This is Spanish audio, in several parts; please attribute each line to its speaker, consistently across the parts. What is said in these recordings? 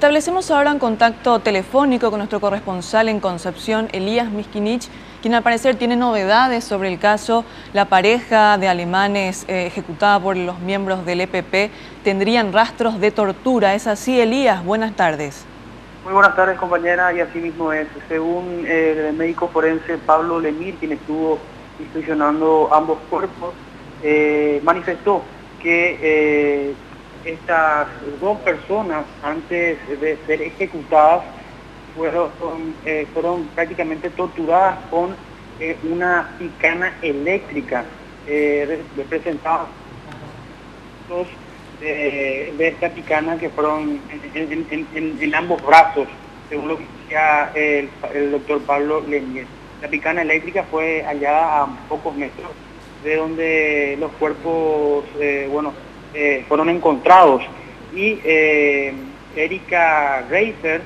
Speaker 1: Establecemos ahora un contacto telefónico con nuestro corresponsal en Concepción, Elías Miskinich, quien al parecer tiene novedades sobre el caso. La pareja de alemanes ejecutada por los miembros del EPP tendrían rastros de tortura. ¿Es así, Elías? Buenas tardes.
Speaker 2: Muy buenas tardes, compañera, y así mismo es. Según el médico forense Pablo Lemir, quien estuvo inspeccionando ambos cuerpos, manifestó que estas dos personas, antes de ser ejecutadas, fueron prácticamente torturadas con una picana eléctrica, representados de esta picana que fueron en ambos brazos, según lo que decía el doctor Pablo Lemir. La picana eléctrica fue hallada a pocos metros de donde los cuerpos fueron encontrados, y Erika Reiser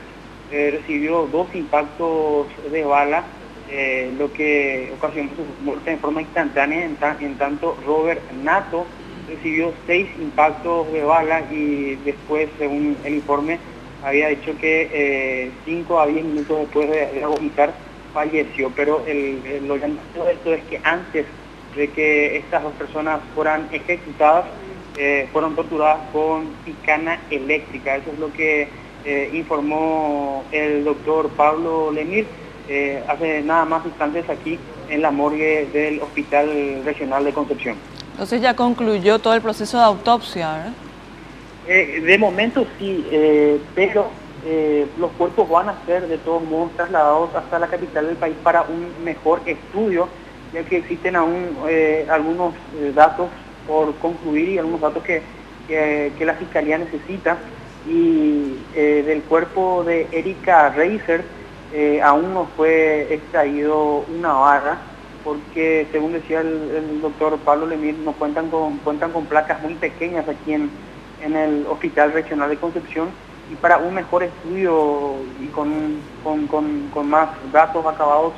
Speaker 2: recibió 2 impactos de bala, lo que ocasionó su muerte en forma instantánea, en tanto Robert Nato recibió 6 impactos de bala y después, según el informe, había dicho que 5 a 10 minutos después de agonizar falleció. Pero lo llamativo de esto es que antes de que estas dos personas fueran ejecutadas, fueron torturadas con picana eléctrica. Eso es lo que informó el doctor Pablo Lemir hace nada más instantes aquí en la morgue del Hospital Regional de Concepción.
Speaker 1: Entonces ya concluyó todo el proceso de autopsia, ¿verdad?
Speaker 2: De momento sí, pero los cuerpos van a ser de todos modos trasladados hasta la capital del país para un mejor estudio, ya que existen aún algunos datos por concluir y algunos datos que la Fiscalía necesita. Y del cuerpo de Erika Reiser aún no fue extraído una barra, porque según decía el doctor Pablo Lemir, no cuentan con placas muy pequeñas aquí en el Hospital Regional de Concepción, y para un mejor estudio y con más datos acabados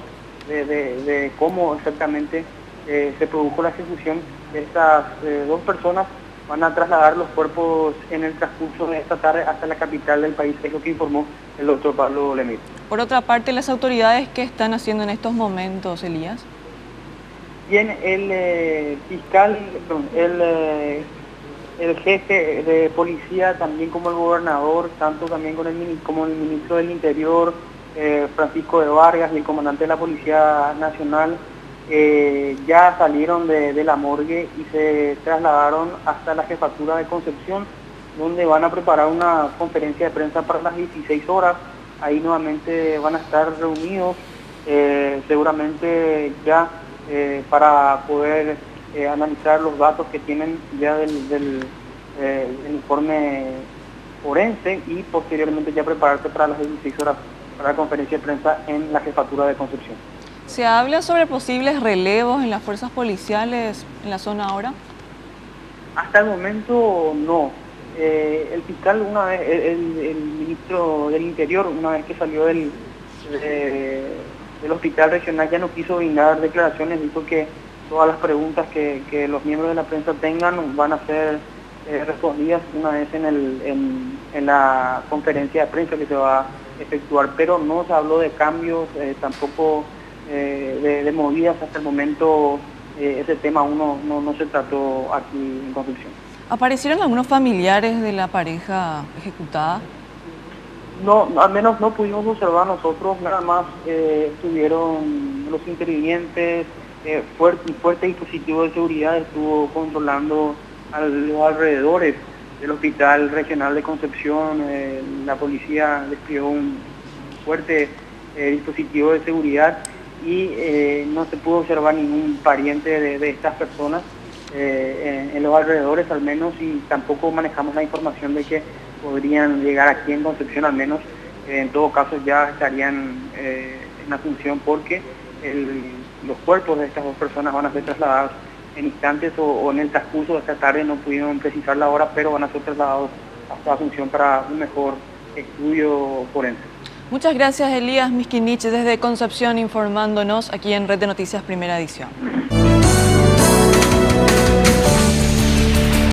Speaker 2: de cómo exactamente se produjo la ejecución de estas dos personas, van a trasladar los cuerpos en el transcurso de esta tarde hasta la capital del país, es lo que informó el doctor Pablo Lemir.
Speaker 1: Por otra parte, ¿las autoridades qué están haciendo en estos momentos, Elías?
Speaker 2: Bien, el fiscal, el jefe de policía, también como el gobernador, tanto también como el ministro del Interior, Francisco de Vargas, y el comandante de la Policía Nacional, ya salieron de la morgue y se trasladaron hasta la jefatura de Concepción, donde van a preparar una conferencia de prensa para las 16 horas. Ahí nuevamente van a estar reunidos, seguramente ya para poder analizar los datos que tienen ya del informe forense, y posteriormente ya prepararse para las 16 horas para la conferencia de prensa en la jefatura de Concepción.
Speaker 1: ¿Se habla sobre posibles relevos en las fuerzas policiales en la zona ahora?
Speaker 2: Hasta el momento no. El fiscal, una vez, el ministro del Interior, una vez que salió del Hospital Regional, ya no quiso brindar declaraciones. Dijo que todas las preguntas que los miembros de la prensa tengan van a ser respondidas una vez en la conferencia de prensa que se va a efectuar, pero no se habló de cambios, tampoco de movidas. Hasta el momento ese tema aún no se trató aquí en Concepción.
Speaker 1: ¿Aparecieron algunos familiares de la pareja ejecutada?
Speaker 2: No, al menos no pudimos observar nosotros, nada más estuvieron los intervinientes, fuerte dispositivo de seguridad estuvo controlando a los alrededores del Hospital Regional de Concepción. La policía desplegó un fuerte dispositivo de seguridad, y no se pudo observar ningún pariente de estas personas en los alrededores, al menos, y tampoco manejamos la información de que podrían llegar aquí en Concepción. Al menos en todo caso ya estarían en asunción, porque los cuerpos de estas dos personas van a ser trasladados en instantes o en el transcurso de esta tarde. No pudieron precisar la hora, pero van a ser trasladados hasta Asunción para un mejor estudio forense.
Speaker 1: Muchas gracias, Elías Miskinich, desde Concepción, informándonos aquí en Red de Noticias Primera Edición.